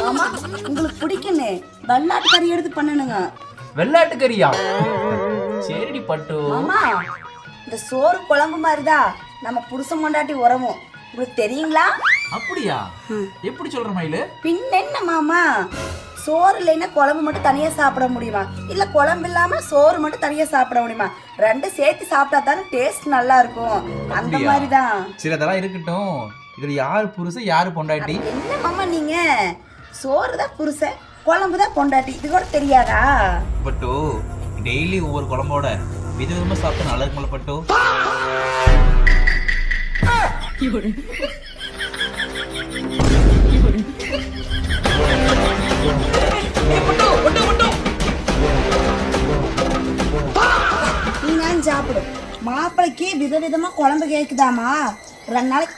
மாமா உங்களுக்கு பிடிக்குன்னு வெள்ளாட்டு கறி எடுத்து பண்ணணுங்க. வெள்ளாட்டு கறியா? சரிடி பட்டு. மாமா இந்த சோறு குழம்பு மாதிரிதான் நம்ம புருஷன் கொண்டாட்டி உறவும், உங்களுக்கு தெரியுங்களா? அப்படியா? எப்படி சொல்ற மயிலு? பின்ன என்ன மாமா, சோறு இல்லைன்னா குழம்பு மட்டும் தனியா சாப்பிட முடியுமா? இல்ல குழம்பு இல்லாம சோறு மட்டும் தனியா சாப்பிட முடியுமா? ரெண்டும் சேர்த்து சாப்பிட்டா தானே டேஸ்ட் நல்லா இருக்கும். அந்த மாதிரிதான். சரி அதெல்லாம் இருக்கட்டும், இதுல யாரு புருஷன் யாரு பொண்டாட்டி? என்ன மாமா நீங்க, சோறு தான் புருஷன் குழம்பு தான் பொண்டாட்டி, இது கூட தெரியாதா? பட்டு டெய்லி ஒவ்வொரு குழம்போட விதவிதமா சாப்பிட்டா நல்லா இருக்கும்ல பட்டு. நீ நான் சாப்பிடும் மாப்பிளைக்கு விதவிதமா குழம்பு கேக்குதாமா? 2 நாளைக்கு